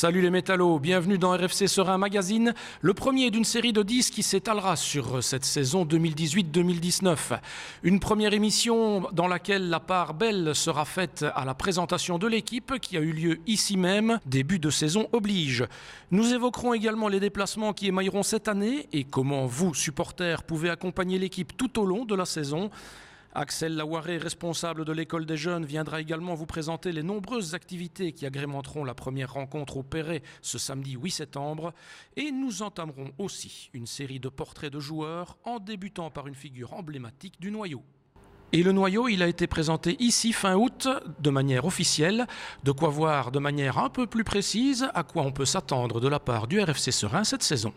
Salut les métallos, bienvenue dans RFC Serein Magazine, le premier d'une série de 10 qui s'étalera sur cette saison 2018-2019. Une première émission dans laquelle la part belle sera faite à la présentation de l'équipe qui a eu lieu ici même, début de saison oblige. Nous évoquerons également les déplacements qui émailleront cette année et comment vous, supporters, pouvez accompagner l'équipe tout au long de la saison. Axel Lawaré, responsable de l'école des jeunes, viendra également vous présenter les nombreuses activités qui agrémenteront la première rencontre au Perret ce samedi 8 septembre. Et nous entamerons aussi une série de portraits de joueurs en débutant par une figure emblématique du noyau. Et le noyau, il a été présenté ici fin août de manière officielle. De quoi voir de manière un peu plus précise à quoi on peut s'attendre de la part du RFC Serein cette saison.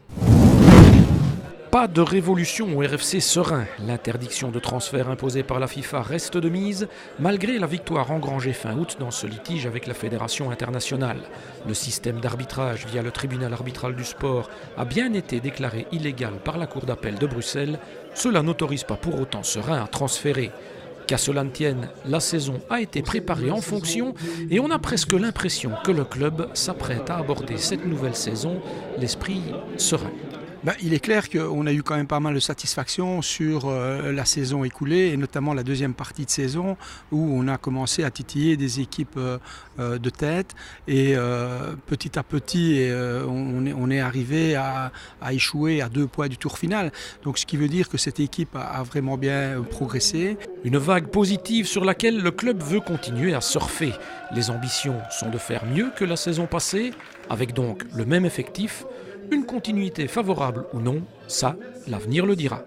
Pas de révolution au RFC Serein. L'interdiction de transfert imposée par la FIFA reste de mise, malgré la victoire engrangée fin août dans ce litige avec la Fédération internationale. Le système d'arbitrage via le tribunal arbitral du sport a bien été déclaré illégal par la Cour d'appel de Bruxelles. Cela n'autorise pas pour autant Serein à transférer. Qu'à cela ne tienne, la saison a été préparée en fonction et on a presque l'impression que le club s'apprête à aborder cette nouvelle saison, l'esprit serein. Il est clair qu'on a eu quand même pas mal de satisfaction sur la saison écoulée et notamment la deuxième partie de saison où on a commencé à titiller des équipes de tête et petit à petit on est arrivé à échouer à 2 points du tour final. Donc ce qui veut dire que cette équipe a vraiment bien progressé. Une vague positive sur laquelle le club veut continuer à surfer. Les ambitions sont de faire mieux que la saison passée, avec donc le même effectif. Une continuité favorable ou non, ça, l'avenir le dira.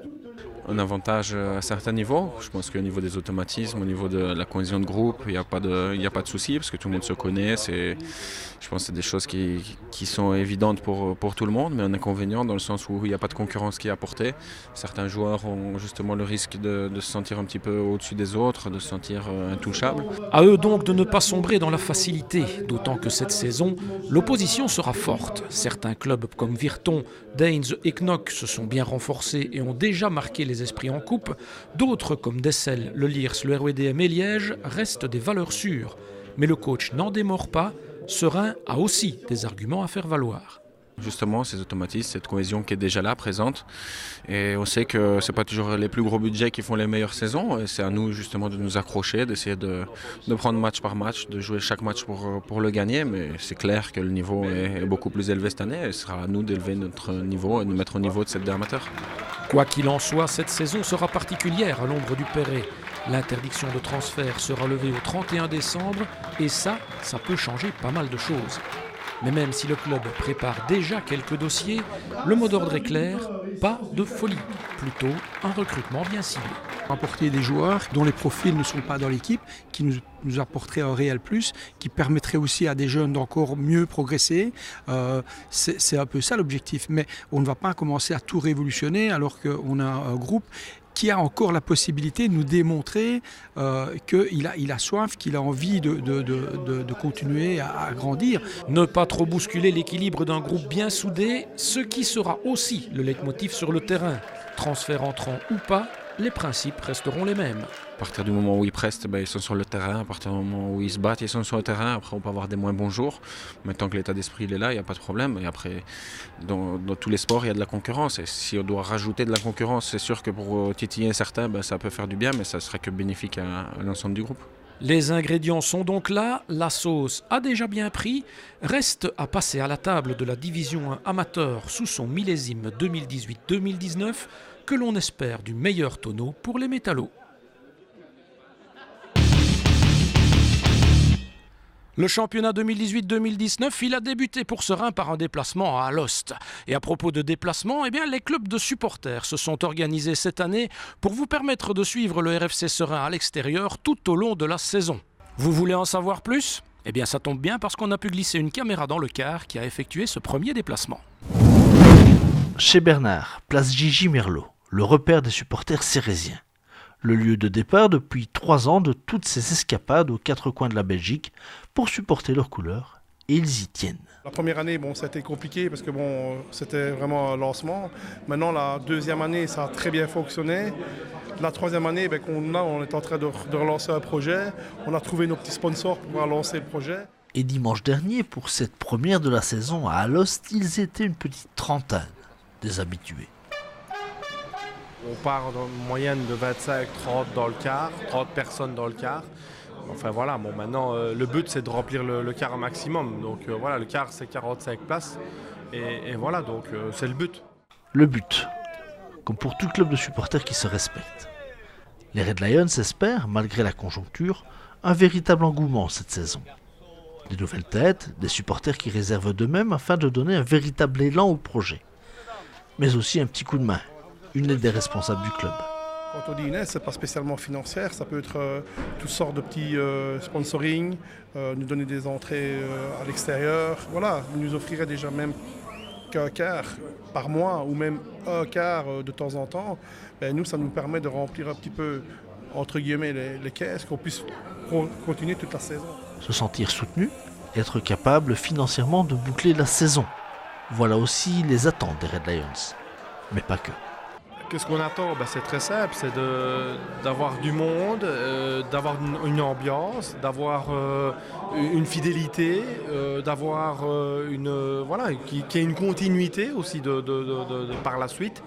Un avantage à certains niveaux. Je pense qu'au niveau des automatismes, au niveau de la cohésion de groupe, il n'y a pas de souci parce que tout le monde se connaît. Je pense que c'est des choses qui sont évidentes pour tout le monde, mais un inconvénient dans le sens où il n'y a pas de concurrence qui est apportée. Certains joueurs ont justement le risque de se sentir un petit peu au-dessus des autres, de se sentir intouchables. À eux donc de ne pas sombrer dans la facilité, d'autant que cette saison, l'opposition sera forte. Certains clubs comme Virton, Daines et Knock se sont bien renforcés et ont déjà marqué les esprits en coupe. D'autres comme Dessel, le Liers, le RWDM et Liège restent des valeurs sûres. Mais le coach n'en démord pas. Serein a aussi des arguments à faire valoir. Justement, ces automatismes, cette cohésion qui est déjà là, présente. Et on sait que ce n'est pas toujours les plus gros budgets qui font les meilleures saisons. Et c'est à nous justement de nous accrocher, d'essayer de prendre match par match, de jouer chaque match pour le gagner. Mais c'est clair que le niveau est beaucoup plus élevé cette année. Et ce sera à nous d'élever notre niveau et de nous mettre au niveau de cette amateur. Quoi qu'il en soit, cette saison sera particulière à l'ombre du Perret. L'interdiction de transfert sera levée au 31 décembre et ça peut changer pas mal de choses. Mais même si le club prépare déjà quelques dossiers, le mot d'ordre est clair, pas de folie, plutôt un recrutement bien ciblé. Apporter des joueurs dont les profils ne sont pas dans l'équipe, qui nous apporteraient un réel plus, qui permettraient aussi à des jeunes d'encore mieux progresser. C'est un peu ça l'objectif. Mais on ne va pas commencer à tout révolutionner alors qu'on a un groupe qui a encore la possibilité de nous démontrer qu'il a soif, qu'il a envie de continuer à grandir. Ne pas trop bousculer l'équilibre d'un groupe bien soudé, ce qui sera aussi le leitmotiv sur le terrain. Transfert entrant ou pas, les principes resteront les mêmes. À partir du moment où ils prestent, ils sont sur le terrain. À partir du moment où ils se battent, ils sont sur le terrain. Après, on peut avoir des moins bons jours. Mais tant que l'état d'esprit il est là, il n'y a pas de problème. Et après, dans tous les sports, il y a de la concurrence. Et si on doit rajouter de la concurrence, c'est sûr que pour titiller certains, ça peut faire du bien, mais ça ne sera que bénéfique à l'ensemble du groupe. Les ingrédients sont donc là, la sauce a déjà bien pris. Reste à passer à la table de la division 1 amateur sous son millésime 2018-2019 que l'on espère du meilleur tonneau pour les métallos. Le championnat 2018-2019, il a débuté pour Serein par un déplacement à Alost. Et à propos de déplacement, les clubs de supporters se sont organisés cette année pour vous permettre de suivre le RFC Serein à l'extérieur tout au long de la saison. Vous voulez en savoir plus ? Ça tombe bien parce qu'on a pu glisser une caméra dans le car qui a effectué ce premier déplacement. Chez Bernard, place Gigi Merlot, le repère des supporters cérésiens. Le lieu de départ depuis 3 ans de toutes ces escapades aux 4 coins de la Belgique pour supporter leurs couleurs, et ils y tiennent. La première année, ça a été compliqué parce que c'était vraiment un lancement. Maintenant, la deuxième année, ça a très bien fonctionné. La troisième année, on est en train de relancer un projet. On a trouvé nos petits sponsors pour pouvoir lancer le projet. Et dimanche dernier, pour cette première de la saison à Alost, ils étaient une petite trentaine des habitués. On part en moyenne de 25-30 dans le quart, 30 personnes dans le quart. Enfin voilà, bon maintenant le but c'est de remplir le quart au maximum. Donc voilà, le quart c'est 45 places. Et voilà, donc c'est le but. Le but, comme pour tout club de supporters qui se respecte. Les Red Lions espèrent, malgré la conjoncture, un véritable engouement cette saison. Des nouvelles têtes, des supporters qui réservent d'eux-mêmes afin de donner un véritable élan au projet. Mais aussi un petit coup de main, une aide des responsables du club. Quand on dit une aide, ce n'est pas spécialement financière, ça peut être toutes sortes de petits sponsoring, nous donner des entrées à l'extérieur. Voilà, nous offrirait déjà même qu'un quart par mois ou même un quart de temps en temps. Ben, nous, ça nous permet de remplir un petit peu, entre guillemets, les caisses, qu'on puisse continuer toute la saison. Se sentir soutenu, être capable financièrement de boucler la saison. Voilà aussi les attentes des Red Lions, mais pas que. Qu'est-ce qu'on attend? C'est très simple, c'est d'avoir du monde, d'avoir une ambiance, d'avoir une fidélité, d'avoir qu'il y ait une continuité aussi par la suite.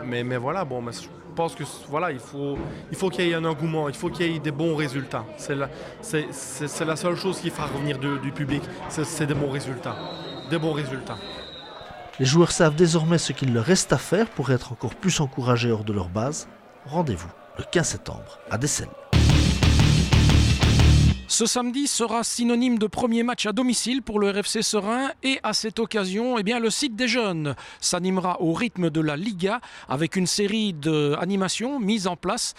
Mais voilà, je pense que voilà, il faut qu'il y ait un engouement, il faut qu'il y ait des bons résultats. C'est la seule chose qui fera revenir du public, c'est des bons résultats. Des bons résultats. Les joueurs savent désormais ce qu'il leur reste à faire pour être encore plus encouragés hors de leur base. Rendez-vous le 15 septembre à Dessel. Ce samedi sera synonyme de premier match à domicile pour le RFC Serein et à cette occasion, le site des jeunes s'animera au rythme de la Liga avec une série d'animations mises en place.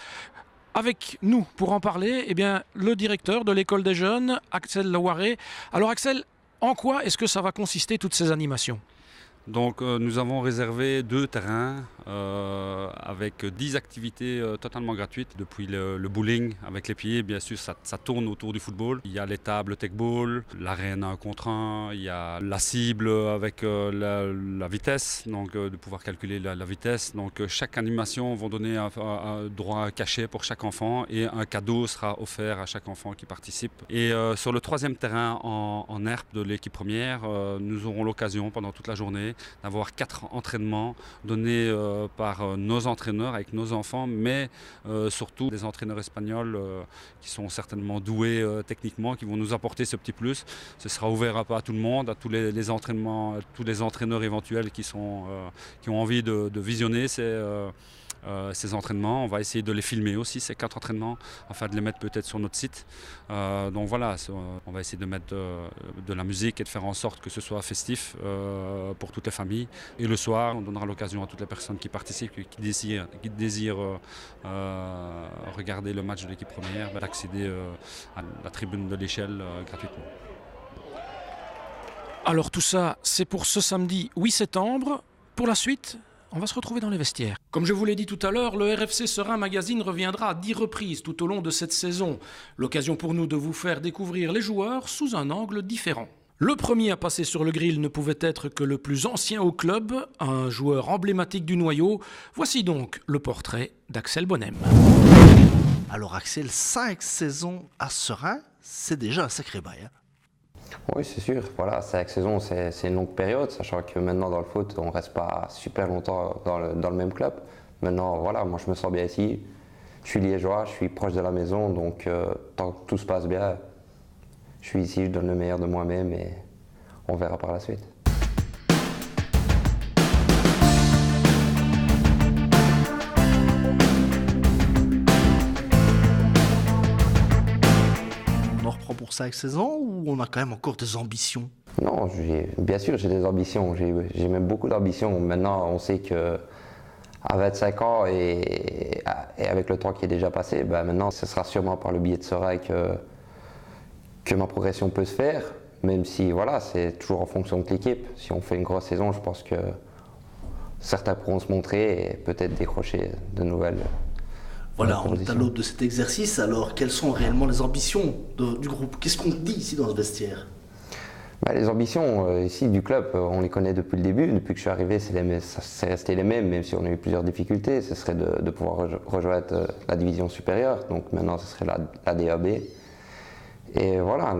Avec nous pour en parler, le directeur de l'école des jeunes, Axel Loiré. Alors Axel, en quoi est-ce que ça va consister toutes ces animations ? Donc nous avons réservé 2 terrains avec 10 activités totalement gratuites. Depuis le bowling avec les pieds, bien sûr ça tourne autour du football. Il y a les tables tech ball, l'arène 1 contre 1, il y a la cible avec la vitesse, donc de pouvoir calculer la vitesse. Donc chaque animation va donner un droit à un cachet pour chaque enfant et un cadeau sera offert à chaque enfant qui participe. Et sur le 3e terrain en herbe de l'équipe première, nous aurons l'occasion pendant toute la journée d'avoir 4 entraînements donnés par nos entraîneurs avec nos enfants, mais surtout des entraîneurs espagnols qui sont certainement doués techniquement, qui vont nous apporter ce petit plus. Ce sera ouvert un peu à tout le monde, à tous les entraînements, à tous les entraîneurs éventuels qui ont envie de visionner ces entraînements. On va essayer de les filmer aussi, ces 4 entraînements, afin de les mettre peut-être sur notre site. Donc voilà, on va essayer de mettre de la musique et de faire en sorte que ce soit festif pour toutes les familles. Et le soir, on donnera l'occasion à toutes les personnes qui participent, qui désirent regarder le match de l'équipe première, d'accéder à la tribune de l'échelle gratuitement. Alors tout ça, c'est pour ce samedi 8 septembre. Pour la suite, on va se retrouver dans les vestiaires. Comme je vous l'ai dit tout à l'heure, le RFC Serein Magazine reviendra à 10 reprises tout au long de cette saison. L'occasion pour nous de vous faire découvrir les joueurs sous un angle différent. Le premier à passer sur le grill ne pouvait être que le plus ancien au club, un joueur emblématique du noyau. Voici donc le portrait d'Axel Bonnem. Alors Axel, 5 saisons à Serein, c'est déjà un sacré bail. Oui, c'est sûr. Voilà, 5 saisons, c'est une longue période, sachant que maintenant dans le foot, on ne reste pas super longtemps dans le même club. Maintenant, voilà, moi je me sens bien ici. Je suis liégeois, je suis proche de la maison, donc tant que tout se passe bien, je suis ici, je donne le meilleur de moi-même et on verra par la suite. Pour 5 saisons ou on a quand même encore des ambitions? Non, bien sûr j'ai des ambitions, j'ai même beaucoup d'ambitions. Maintenant on sait qu'à 25 ans et avec le temps qui est déjà passé, maintenant ce sera sûrement par le biais de Serein que ma progression peut se faire, même si voilà, c'est toujours en fonction de l'équipe. Si on fait une grosse saison, je pense que certains pourront se montrer et peut-être décrocher de nouvelles. Voilà, on est à l'aube de cet exercice, alors quelles sont réellement les ambitions du groupe? Qu'est-ce qu'on dit ici dans ce vestiaire? Les ambitions ici du club, on les connaît depuis le début. Depuis que je suis arrivé, c'est resté les mêmes, même si on a eu plusieurs difficultés. Ce serait de pouvoir rejoindre la division supérieure. Donc maintenant, ce serait la DAB. Et voilà,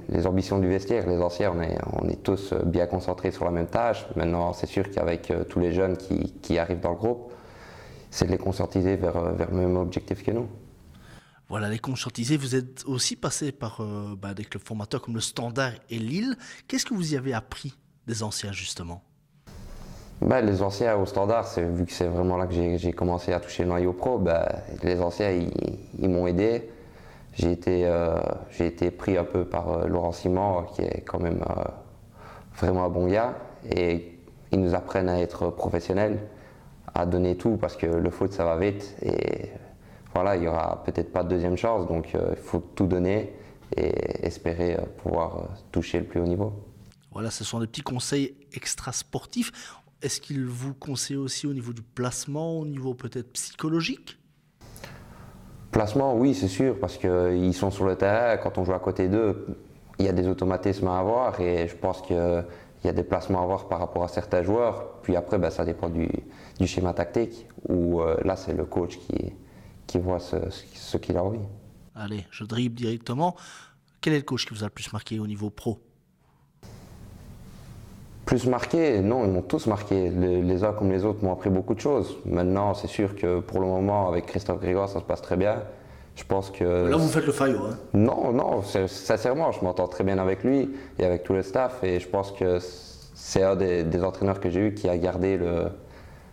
les ambitions du vestiaire, les anciens, on est tous bien concentrés sur la même tâche. Maintenant, c'est sûr qu'avec tous les jeunes qui arrivent dans le groupe, c'est de les conscientiser vers le même objectif que nous. Voilà, les conscientiser. Vous êtes aussi passé par des clubs formateurs comme le Standard et Lille. Qu'est-ce que vous y avez appris des anciens, justement? Les anciens au Standard, vu que c'est vraiment là que j'ai commencé à toucher le noyau pro, les anciens, ils m'ont aidé. J'ai été pris un peu par Laurent Simon, qui est quand même vraiment un bon gars. Et ils nous apprennent à être professionnels, à donner tout, parce que le foot, ça va vite. Et voilà, il n'y aura peut-être pas de deuxième chance, donc il faut tout donner et espérer pouvoir toucher le plus haut niveau. Voilà, ce sont des petits conseils extra-sportifs. Est-ce qu'ils vous conseillent aussi au niveau du placement, au niveau peut-être psychologique? Placement, oui, c'est sûr, parce qu'ils sont sur le terrain. Quand on joue à côté d'eux, il y a des automatismes à avoir et je pense qu'il y a des placements à avoir par rapport à certains joueurs. Puis après, ça dépend du schéma tactique, où là, c'est le coach qui voit ce qu'il a envie. Allez, je dribble directement. Quel est le coach qui vous a le plus marqué au niveau pro? Plus marqué? Non, ils m'ont tous marqué. Les uns comme les autres m'ont appris beaucoup de choses. Maintenant, c'est sûr que pour le moment, avec Christophe Grégoire, ça se passe très bien. Je pense que... Là, vous faites le faillot, hein? Non, sincèrement, je m'entends très bien avec lui et avec tout le staff. Et je pense que c'est un des entraîneurs que j'ai eu qui a gardé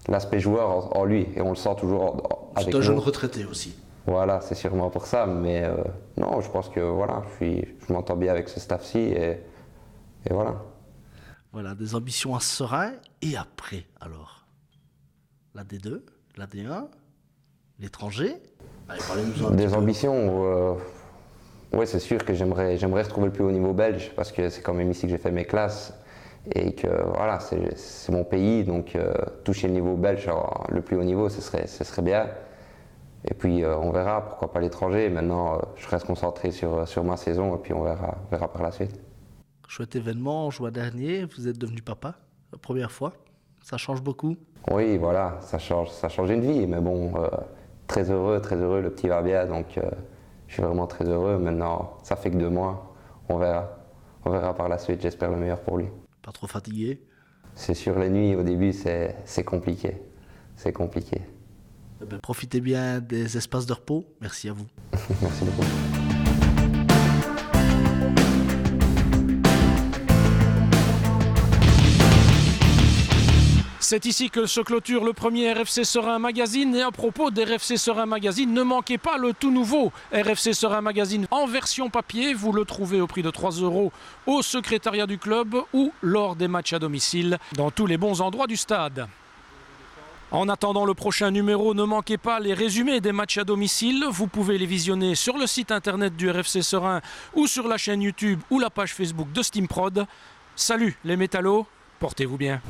l'aspect joueur en lui. Et on le sent toujours avec nous. C'est un jeune retraité aussi. Voilà, c'est sûrement pour ça. Mais non, je pense que voilà, je m'entends bien avec ce staff-ci et voilà. Voilà, des ambitions à Serein. Et après, alors? La D2, la D1, l'étranger? Allez, parlez-nous un petit peu. Des ambitions, oui, c'est sûr que j'aimerais retrouver le plus haut niveau belge, parce que c'est quand même ici que j'ai fait mes classes. Et que voilà, c'est mon pays, donc toucher le niveau belge, le plus haut niveau, ce serait bien. Et puis on verra, pourquoi pas l'étranger. Maintenant, je reste concentré sur ma saison et puis on verra par la suite. Chouette événement, en juin dernier, vous êtes devenu papa, la première fois. Ça change beaucoup? Oui, voilà, ça change une vie, mais bon, très heureux, le petit va bien, donc je suis vraiment très heureux. Maintenant, ça fait que 2 mois, on verra par la suite, j'espère le meilleur pour lui. Pas trop fatigué? C'est sûr, les nuits, au début, c'est compliqué, Profitez bien des espaces de repos, merci à vous. Merci beaucoup. C'est ici que se clôture le premier RFC Serein Magazine. Et à propos d'RFC Serein Magazine, ne manquez pas le tout nouveau RFC Serein Magazine en version papier. Vous le trouvez au prix de 3 € au secrétariat du club ou lors des matchs à domicile dans tous les bons endroits du stade. En attendant le prochain numéro, ne manquez pas les résumés des matchs à domicile. Vous pouvez les visionner sur le site internet du RFC Serein ou sur la chaîne YouTube ou la page Facebook de Steamprod. Salut les métallos, portez-vous bien.